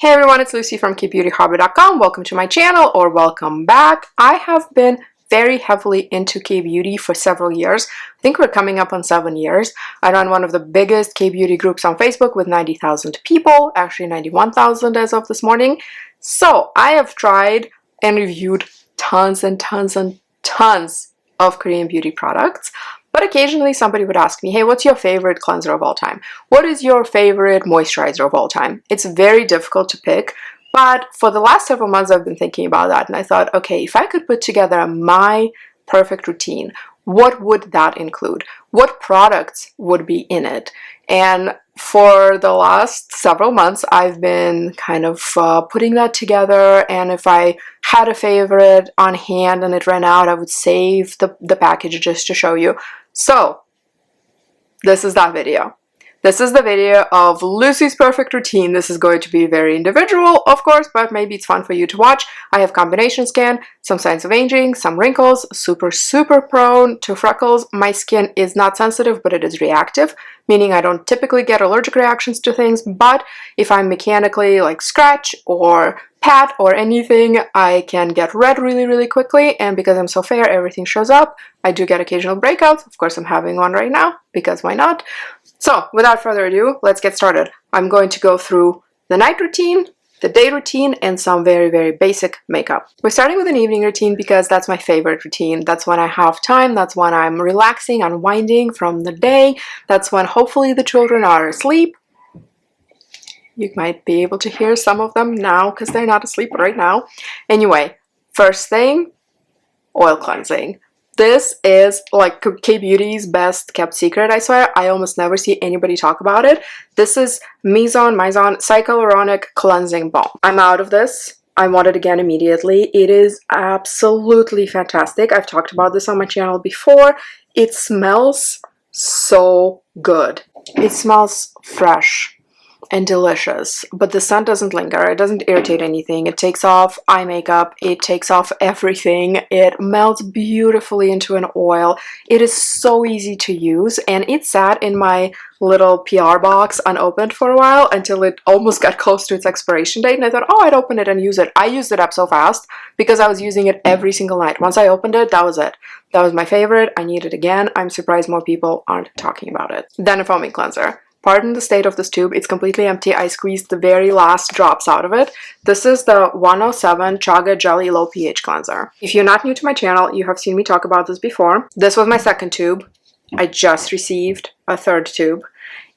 Hey everyone, it's Lucy from KBeautyHobbit.com. Welcome to my channel, or welcome back. I have been very heavily into K-beauty for several years. I think we're coming up on 7 years. I run one of the biggest K-beauty groups on Facebook with 90,000 people, actually 91,000 as of this morning. So I have tried and reviewed tons and tons and tons of Korean beauty products. But occasionally somebody would ask me, hey, what's your favorite cleanser of all time? What is your favorite moisturizer of all time? It's very difficult to pick, but for the last several months I've been thinking about that, and I thought, okay, if I could put together my perfect routine, what would that include? What products would be in it? And for the last several months, I've been kind of putting that together, and if I had a favorite on hand and it ran out, I would save the package just to show you. So, this is that video. This is the video of Lucy's perfect routine. This is going to be very individual, of course, but maybe it's fun for you to watch. I have combination skin, some signs of aging, some wrinkles, super prone to freckles. My skin is not sensitive, but it is reactive, meaning I don't typically get allergic reactions to things, but if I'm mechanically like scratch or pat or anything, I can get red really quickly, and because I'm so fair, everything shows up. I do get occasional breakouts. Of course, I'm having one right now, because why not? So, without further ado, let's get started. I'm going to go through the night routine, the day routine, and some very basic makeup. We're starting with an evening routine because that's my favorite routine. That's when I have time, that's when I'm relaxing, unwinding from the day, that's when hopefully the children are asleep. You might be able to hear some of them now because they're not asleep right now. Anyway, first thing, oil cleansing. This is like K-beauty's best kept secret, I swear. I almost never see anybody talk about it. This is Mizon Cicaluronic Cleansing Balm. I'm out of this. I want it again immediately. It is absolutely fantastic. I've talked about this on my channel before. It smells so good. It smells fresh and delicious, but the scent doesn't linger. It doesn't irritate anything. It takes off eye makeup. It takes off everything. It melts beautifully into an oil. It is so easy to use, and it sat in my little PR box unopened for a while until it almost got close to its expiration date, and I thought, oh, I'd open it and use it. I used it up so fast because I was using it every single night. Once I opened it, that was it. That was my favorite. I need it again. I'm surprised more people aren't talking about it. Then a foaming cleanser. Pardon the state of this tube, it's completely empty. I squeezed the very last drops out of it. This is the 107 Chaga Jelly Low pH Cleanser. If you're not new to my channel, you have seen me talk about this before. This was my second tube. I just received a third tube.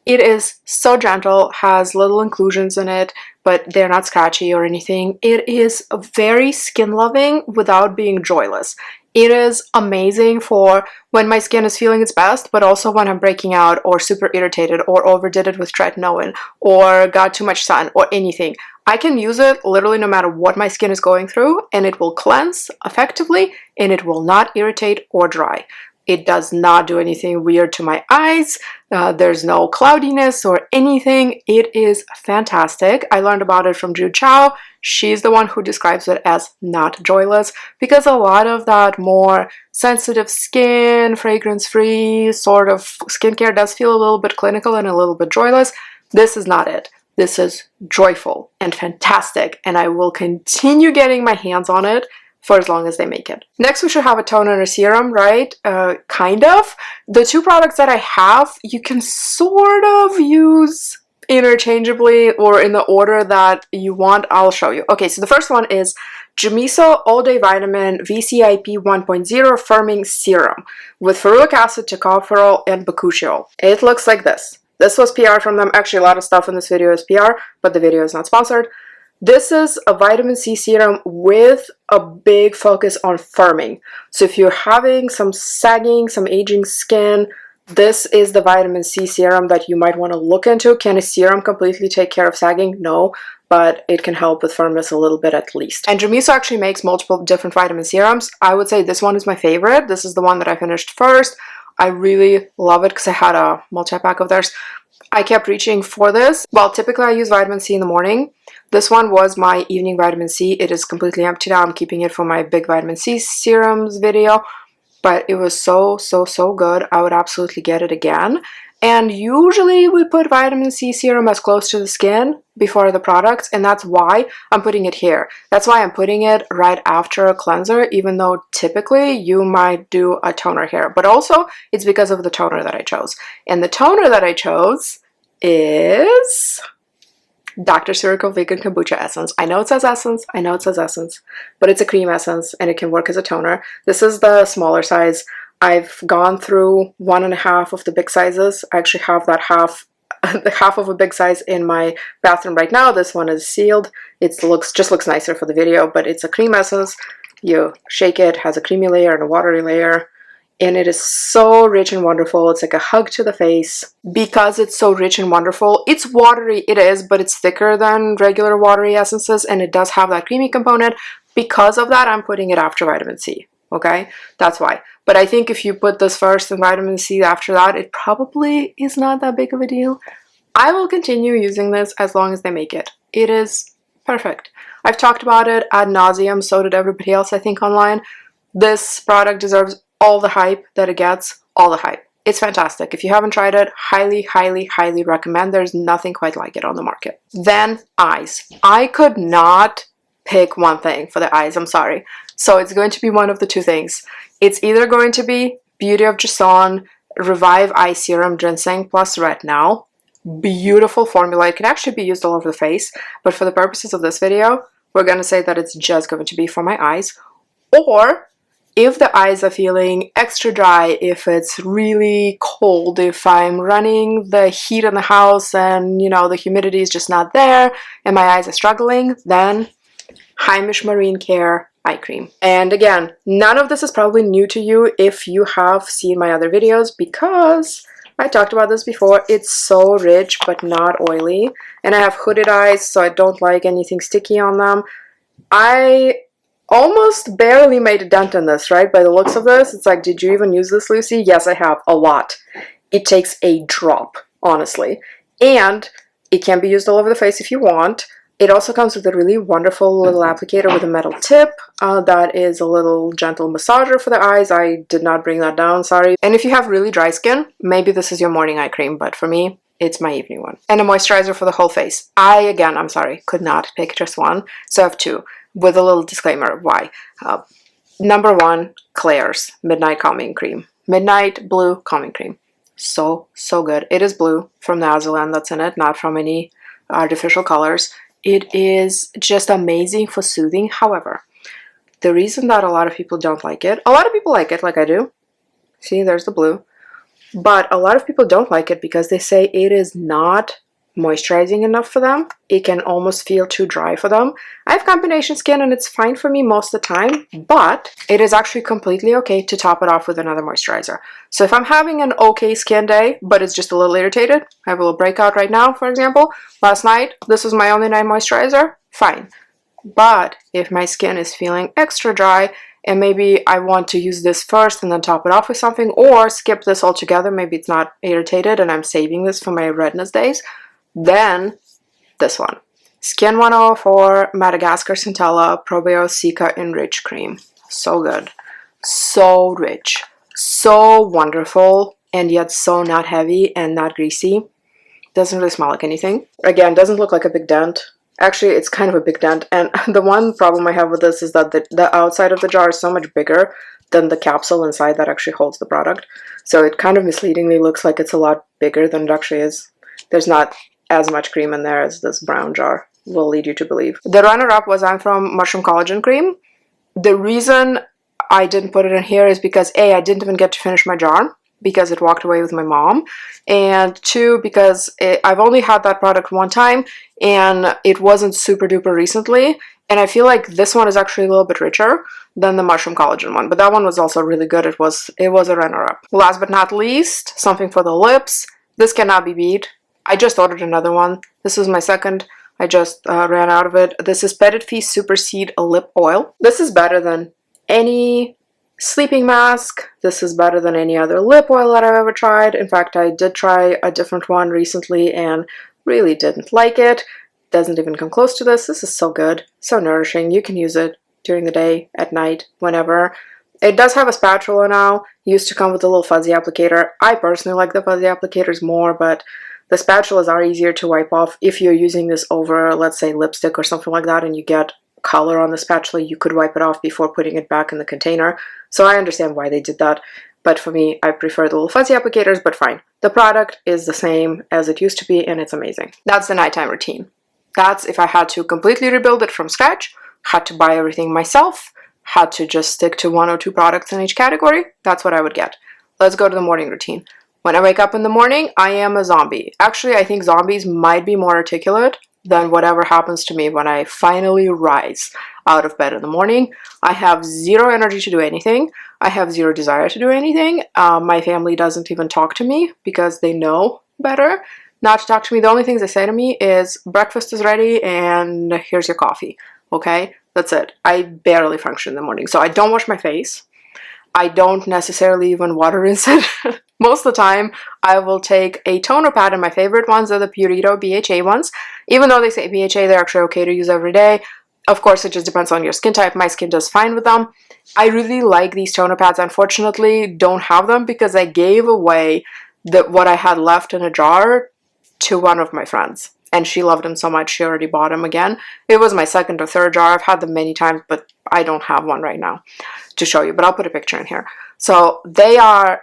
It is so gentle, has little inclusions in it, but they're not scratchy or anything. It is very skin loving without being joyless. It is amazing for when my skin is feeling its best, but also when I'm breaking out or super irritated or overdid it with tretinoin or got too much sun or anything. I can use it literally no matter what my skin is going through, and it will cleanse effectively, and it will not irritate or dry. It does not do anything weird to my eyes. There's no cloudiness or anything. It is fantastic. I learned about it from Ju Chao. She's the one who describes it as not joyless, because a lot of that more sensitive skin, fragrance-free sort of skincare does feel a little bit clinical and a little bit joyless. This is not it. This is joyful and fantastic, and I will continue getting my hands on it for as long as they make it. Next, we should have a toner and a serum, right? Kind of. The two products that I have, you can sort of use interchangeably or in the order that you want. I'll show you. Okay, so the first one is Jumiso All Day Vitamin VCIP 1.0 Firming Serum with ferulic acid, tocopherol, and bakuchiol. It looks like this. This was PR from them. Actually, a lot of stuff in this video is PR, but the video is not sponsored. This is a vitamin C serum with a big focus on firming. So if you're having some sagging, some aging skin, this is the vitamin C serum that you might want to look into. Can a serum completely take care of sagging? No, but it can help with firmness a little bit at least. And Jumiso actually makes multiple different vitamin serums. I would say this one is my favorite. This is the one that I finished first. I really love it because I had a multi-pack of theirs. I kept reaching for this. Well, typically I use vitamin C in the morning. This one was my evening vitamin C. It is completely empty now. I'm keeping it for my big vitamin C serums video, but it was so good. I would absolutely get it again. And usually we put vitamin C serum as close to the skin before the products, and that's why I'm putting it here. That's why I'm putting it right after a cleanser, even though typically you might do a toner here. But also, it's because of the toner that I chose. And the toner that I chose is Dr. Ceuracle Vegan Kombucha Essence. I know it says essence, but it's a cream essence and it can work as a toner. This is the smaller size. I've gone through 1.5 of the big sizes. I actually have that half of a big size in my bathroom right now. This one is sealed. It just looks nicer for the video, but it's a cream essence. You shake it, has a creamy layer and a watery layer, and it is so rich and wonderful. It's like a hug to the face. Because it's so rich and wonderful, it's watery, it is, but it's thicker than regular watery essences, and it does have that creamy component. Because of that, I'm putting it after vitamin C. Okay, that's why. But I think if you put this first and vitamin C after that, it probably is not that big of a deal. I will continue using this as long as they make it. It is perfect. I've talked about it ad nauseum, so did everybody else I think online. This product deserves all the hype that it gets, all the hype. It's fantastic. If you haven't tried it, highly, highly, highly recommend. There's nothing quite like it on the market. Then eyes. I could not pick one thing for the eyes, I'm sorry. So it's going to be one of the two things. It's either going to be Beauty of Joseon Revive Eye Serum Ginseng plus Retinal. Beautiful formula. It can actually be used all over the face, but for the purposes of this video, we're going to say that it's just going to be for my eyes. Or if the eyes are feeling extra dry, if it's really cold, if I'm running the heat in the house and, you know, the humidity is just not there and my eyes are struggling, then Heimish Marine Care eye cream. And again, none of this is probably new to you if you have seen my other videos, because I talked about this before. It's so rich but not oily, and I have hooded eyes, so I don't like anything sticky on them. I almost barely made a dent in this, right? By the looks of this, it's like, did you even use this, Lucy? Yes, I have, a lot. It takes a drop, honestly. And it can be used all over the face if you want. It also comes with a really wonderful little applicator with a metal tip that is a little gentle massager for the eyes. I did not bring that down, sorry. And if you have really dry skin, maybe this is your morning eye cream, but for me, it's my evening one. And a moisturizer for the whole face. Again, I'm sorry, could not pick just one, so I have two, with a little disclaimer. Why? Number one, Klairs Midnight Calming Cream. Midnight Blue Calming Cream. So, so good. It is blue from the Azulan that's in it, not from any artificial colors. It is just amazing for soothing. However, the reason that a lot of people don't like it, a lot of people like it like I do. See, there's the blue. But a lot of people don't like it because they say it is not moisturizing enough for them. It can almost feel too dry for them. I have combination skin and it's fine for me most of the time, but it is actually completely okay to top it off with another moisturizer. So if I'm having an okay skin day, but it's just a little irritated, I have a little breakout right now, for example, last night, this was my only night moisturizer, fine. But if my skin is feeling extra dry and maybe I want to use this first and then top it off with something, or skip this altogether, maybe it's not irritated and I'm saving this for my redness days, then this one. Skin 104 Madagascar Centella Probio-Cica Enrich Cream. So good. So rich. So wonderful, and yet so not heavy and not greasy. Doesn't really smell like anything. Again, doesn't look like a big dent. Actually, it's kind of a big dent, and the one problem I have with this is that the outside of the jar is so much bigger than the capsule inside that actually holds the product. So it kind of misleadingly looks like it's a lot bigger than it actually is. There's not as much cream in there as this brown jar will lead you to believe. The runner-up was Anthrome Mushroom Collagen Cream. The reason I didn't put it in here is because A, I didn't even get to finish my jar because it walked away with my mom, and two, because I've only had that product one time and it wasn't super duper recently, and I feel like this one is actually a little bit richer than the Mushroom Collagen one, but that one was also really good. It was a runner-up. Last but not least, something for the lips. This cannot be beat. I just ordered another one. This was my second. I just ran out of it. This is Petitfee Super Seed Lip Oil. This is better than any sleeping mask. This is better than any other lip oil that I've ever tried. In fact, I did try a different one recently and really didn't like it. Doesn't even come close to this. This is so good, so nourishing. You can use it during the day, at night, whenever. It does have a spatula now. It used to come with a little fuzzy applicator. I personally like the fuzzy applicators more, but the spatulas are easier to wipe off. If you're using this over, let's say, lipstick or something like that, and you get color on the spatula, you could wipe it off before putting it back in the container. So I understand why they did that. But for me, I prefer the little fuzzy applicators, but fine. The product is the same as it used to be, and it's amazing. That's the nighttime routine. That's if I had to completely rebuild it from scratch, had to buy everything myself, had to just stick to 1 or 2 products in each category, that's what I would get. Let's go to the morning routine. When I wake up in the morning, I am a zombie. Actually, I think zombies might be more articulate than whatever happens to me when I finally rise out of bed in the morning. I have zero energy to do anything. I have zero desire to do anything. My family doesn't even talk to me because they know better not to talk to me. The only things they say to me is, breakfast is ready and here's your coffee. Okay, that's it. I barely function in the morning. So I don't wash my face. I don't necessarily even water rinse it. Most of the time, I will take a toner pad, and my favorite ones are the Purito BHA ones. Even though they say BHA, they're actually okay to use every day. Of course, it just depends on your skin type. My skin does fine with them. I really like these toner pads. Unfortunately, don't have them because I gave away what I had left in a jar to one of my friends. And she loved them so much, she already bought them again. It was my second or third jar. I've had them many times, but I don't have one right now to show you. But I'll put a picture in here. So they are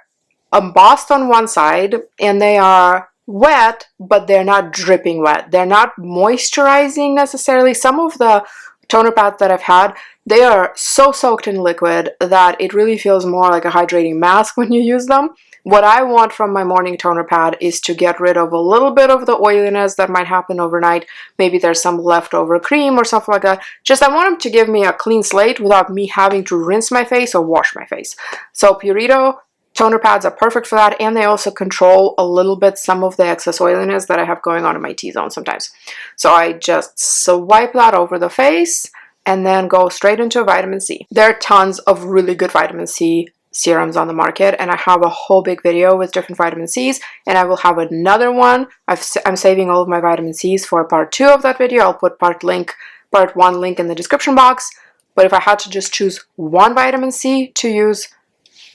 embossed on one side, and they are wet, but they're not dripping wet. They're not moisturizing necessarily. Some of the toner pads that I've had, they are so soaked in liquid that it really feels more like a hydrating mask when you use them. What I want from my morning toner pad is to get rid of a little bit of the oiliness that might happen overnight. Maybe there's some leftover cream or something like that. Just I want them to give me a clean slate without me having to rinse my face or wash my face. So Purito toner pads are perfect for that, and they also control a little bit some of the excess oiliness that I have going on in my T-zone sometimes. So I just swipe that over the face and then go straight into vitamin C. There are tons of really good vitamin C serums on the market, and I have a whole big video with different vitamin C's, and I will have another one. I'm saving all of my vitamin C's for part 2 of that video. I'll put part 1 link in the description box. But if I had to just choose one vitamin C to use,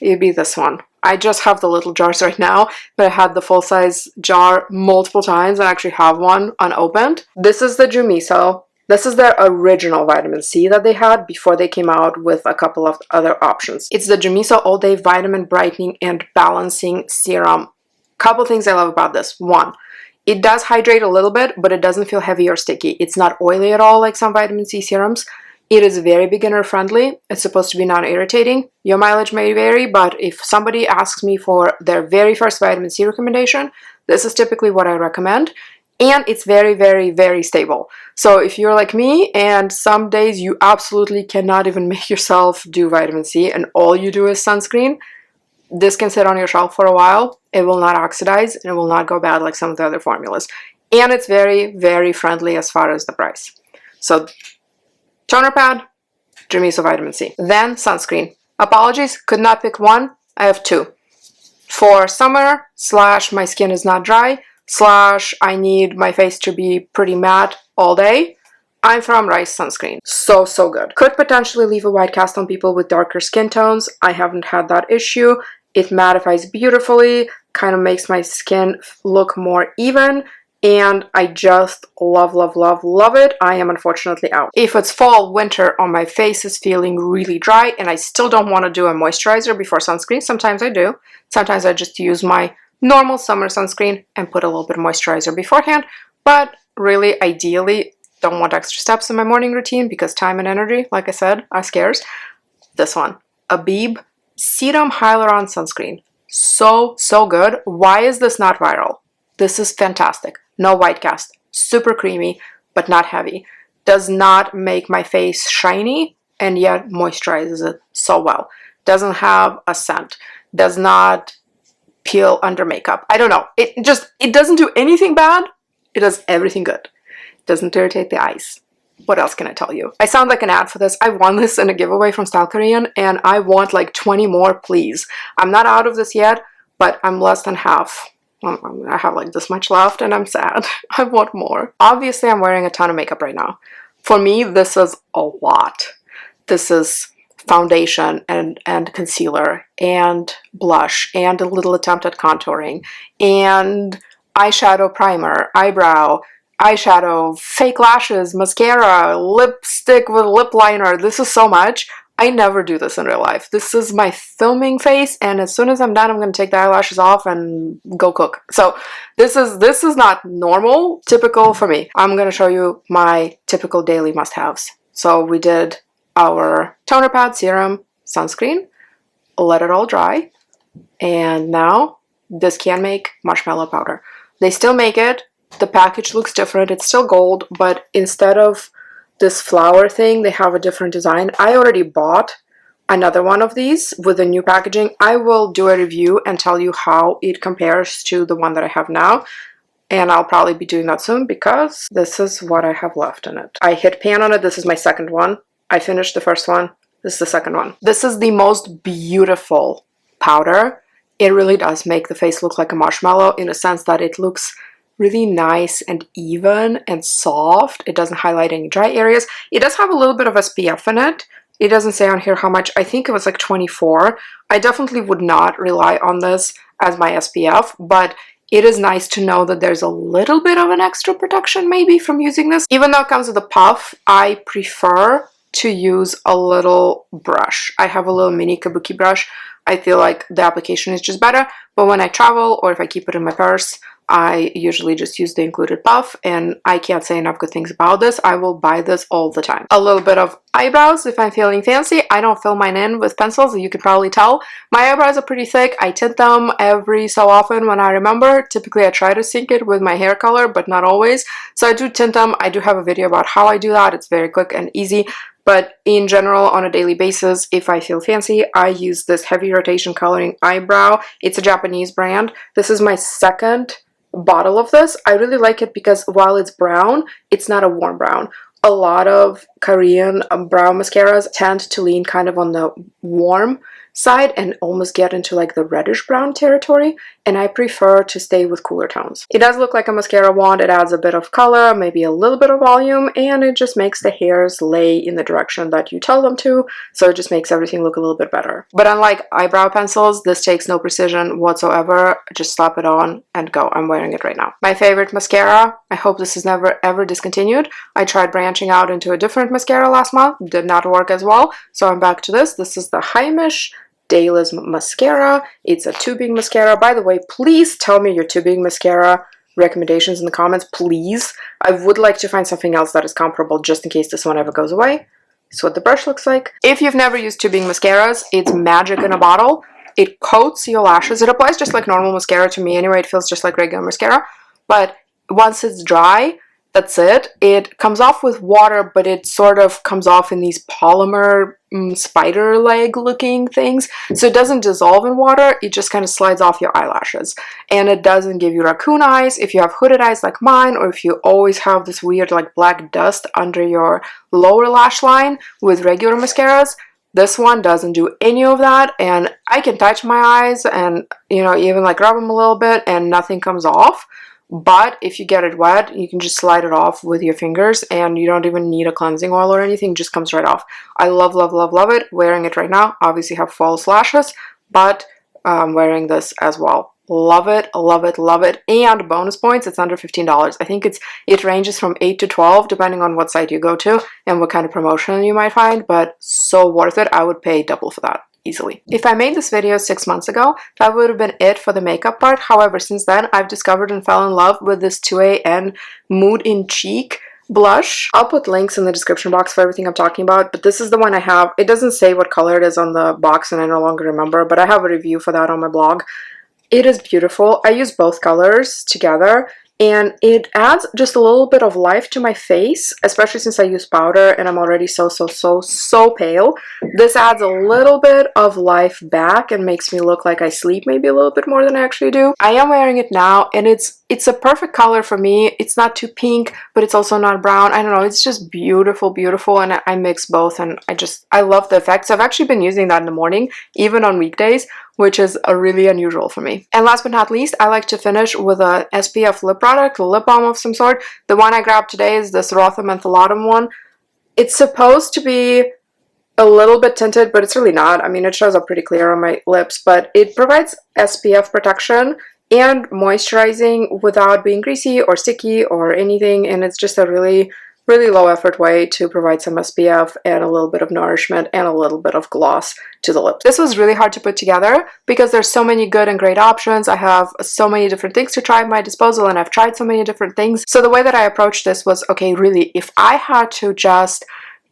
it'd be this one. I just have the little jars right now, but I had the full-size jar multiple times and I actually have one unopened. This is the Jumiso. This is their original vitamin C that they had before they came out with a couple of other options. It's the Jumiso All Day Vitamin Brightening and Balancing Serum. Couple things I love about this. One, it does hydrate a little bit, but it doesn't feel heavy or sticky. It's not oily at all like some vitamin C serums. It is very beginner friendly. It's supposed to be non-irritating. Your mileage may vary, but if somebody asks me for their very first vitamin C recommendation, this is typically what I recommend. And it's very, very, very stable. So if you're like me and some days you absolutely cannot even make yourself do vitamin C and all you do is sunscreen, this can sit on your shelf for a while. It will not oxidize and it will not go bad like some of the other formulas. And it's very, very friendly as far as the price. So toner pad, Jumiso vitamin C. Then sunscreen. Apologies, could not pick one. I have 2. For summer / my skin is not dry / I need my face to be pretty matte all day, I'm from Rice Sunscreen. So, so good. Could potentially leave a white cast on people with darker skin tones. I haven't had that issue. It mattifies beautifully, kind of makes my skin look more even, and I just love, love, love, love it. I am unfortunately out. If it's fall, winter, or my face is feeling really dry and I still don't want to do a moisturizer before sunscreen, sometimes I do. Sometimes I just use my normal summer sunscreen and put a little bit of moisturizer beforehand, but really, ideally, don't want extra steps in my morning routine because time and energy, like I said, are scarce. This one, Abib Sedum Hyaluron Sunscreen. So, so good. Why is this not viral? This is fantastic. No white cast. Super creamy, but not heavy. Does not make my face shiny and yet moisturizes it so well. Doesn't have a scent. Does not peel under makeup. I don't know. It doesn't do anything bad. It does everything good. It doesn't irritate the eyes. What else can I tell you? I sound like an ad for this. I won this in a giveaway from Style Korean and I want like 20 more, please. I'm not out of this yet, but I'm less than half. I have like this much left and I'm sad. I want more. Obviously, I'm wearing a ton of makeup right now. For me, this is a lot. This is foundation and concealer and blush and a little attempt at contouring and eyeshadow primer, eyebrow, eyeshadow, fake lashes, mascara, lipstick with lip liner. This is so much. I never do this in real life. This is my filming face, and as soon as I'm done, I'm going to take the eyelashes off and go cook. So this is not normal, typical for me. I'm going to show you my typical daily must-haves. So we did our toner pad, serum, sunscreen, let it all dry, and now this Canmake marshmallow powder. They still make it. The package looks different. It's still gold, but instead of this flower thing, they have a different design. I already bought another one of these with the new packaging. I will do a review and tell you how it compares to the one that I have now, and I'll probably be doing that soon because this is what I have left in it. I hit pan on it. This is my second one. I finished the first one. This is the second one. This is the most beautiful powder. It really does make the face look like a marshmallow in a sense that it looks really nice and even and soft. It doesn't highlight any dry areas. It does have a little bit of SPF in it. It doesn't say on here how much. I think it was like 24. I definitely would not rely on this as my SPF, but it is nice to know that there's a little bit of an extra protection maybe from using this. Even though it comes with a puff, I prefer to use a little brush. I have a little mini kabuki brush. I feel like the application is just better, but when I travel or if I keep it in my purse, I usually just use the included puff, and I can't say enough good things about this. I will buy this all the time. A little bit of eyebrows if I'm feeling fancy. I don't fill mine in with pencils, you can probably tell. My eyebrows are pretty thick. I tint them every so often when I remember. Typically I try to sync it with my hair color, but not always. So I do tint them. I do have a video about how I do that. It's very quick and easy. But in general, on a daily basis, if I feel fancy, I use this heavy rotation coloring eyebrow. It's a Japanese brand. This is my second bottle of this. I really like it because while it's brown, it's not a warm brown. A lot of Korean brow mascaras tend to lean kind of on the warm side and almost get into like the reddish brown territory, and I prefer to stay with cooler tones. It does look like a mascara wand. It adds a bit of color, maybe a little bit of volume, and it just makes the hairs lay in the direction that you tell them to, so it just makes everything look a little bit better. But unlike eyebrow pencils, this takes no precision whatsoever. Just slap it on and go. I'm wearing it right now. My favorite mascara, I hope this is never ever discontinued. I tried branching out into a different mascara last month, did not work as well, so I'm back to this. This is the Heimish Dailism mascara. It's a tubing mascara. By the way, please tell me your tubing mascara recommendations in the comments, please. I would like to find something else that is comparable just in case this one ever goes away. This is what the brush looks like. If you've never used tubing mascaras, it's magic in a bottle. It coats your lashes. It applies just like normal mascara to me anyway. It feels just like regular mascara, but once it's dry, that's it. It comes off with water, but it sort of comes off in these polymer spider leg looking things. So it doesn't dissolve in water. It just kind of slides off your eyelashes. And it doesn't give you raccoon eyes if you have hooded eyes like mine, or if you always have this weird like black dust under your lower lash line with regular mascaras. This one doesn't do any of that, and I can touch my eyes and, you know, even like rub them a little bit and nothing comes off. But if you get it wet, you can just slide it off with your fingers, and you don't even need a cleansing oil or anything. It just comes right off. I love, love, love, love it. Wearing it right now. Obviously have false lashes, but I'm wearing this as well. Love it, love it, love it. And bonus points, it's under $15. I think it ranges from 8 to 12 depending on what site you go to and what kind of promotion you might find, but so worth it. I would pay double for that easily. If I made this video 6 months ago, that would have been it for the makeup part. However, since then, I've discovered and fell in love with this 2AN Mood in Cheek blush. I'll put links in the description box for everything I'm talking about, but this is the one I have. It doesn't say what color it is on the box, and I no longer remember, but I have a review for that on my blog. It is beautiful. I use both colors together, and it adds just a little bit of life to my face, especially since I use powder and I'm already so pale. This adds a little bit of life back and makes me look like I sleep maybe a little bit more than I actually do. I am wearing it now, and it's a perfect color for me. It's not too pink, but it's also not brown. I don't know, it's just beautiful, beautiful, and I mix both, and I love the effects. I've actually been using that in the morning, even on weekdays, which is really unusual for me. And last but not least, I like to finish with a SPF lip product, a lip balm of some sort. The one I grabbed today is this Rohto Mentholatum one. It's supposed to be a little bit tinted, but it's really not. I mean, it shows up pretty clear on my lips, but it provides SPF protection and moisturizing without being greasy or sticky or anything, and it's just a really low effort way to provide some SPF and a little bit of nourishment and a little bit of gloss to the lips. This was really hard to put together because there's so many good and great options. I have so many different things to try at my disposal, and I've tried so many different things. So the way that I approached this was, okay, really, if I had to just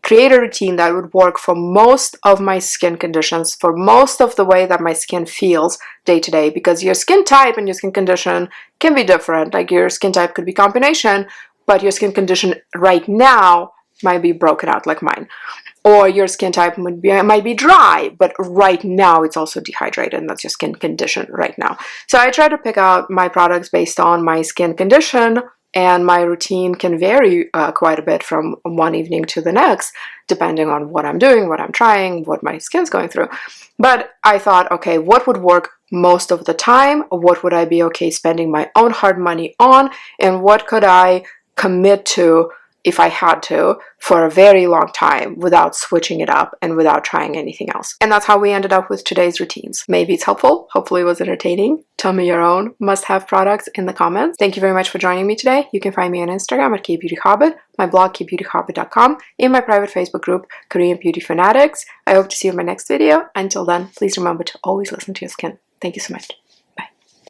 create a routine that would work for most of my skin conditions, for most of the way that my skin feels day to day, because your skin type and your skin condition can be different. Like your skin type could be combination, but your skin condition right now might be broken out like mine. Or your skin type might be dry, but right now it's also dehydrated, and that's your skin condition right now. So I try to pick out my products based on my skin condition, and my routine can vary quite a bit from one evening to the next, depending on what I'm doing, what I'm trying, what my skin's going through. But I thought, okay, what would work most of the time? What would I be okay spending my own hard money on? And what could I commit to if I had to for a very long time without switching it up and without trying anything else? And that's how we ended up with today's routines. Maybe it's helpful. Hopefully it was entertaining. Tell me your own must-have products in the comments. Thank you very much for joining me today. You can find me on Instagram at KBeautyHobbit, my blog KBeautyHobbit.com, in my private Facebook group Korean Beauty Fanatics. I hope to see you in my next video. Until then, please remember to always listen to your skin. Thank you so much.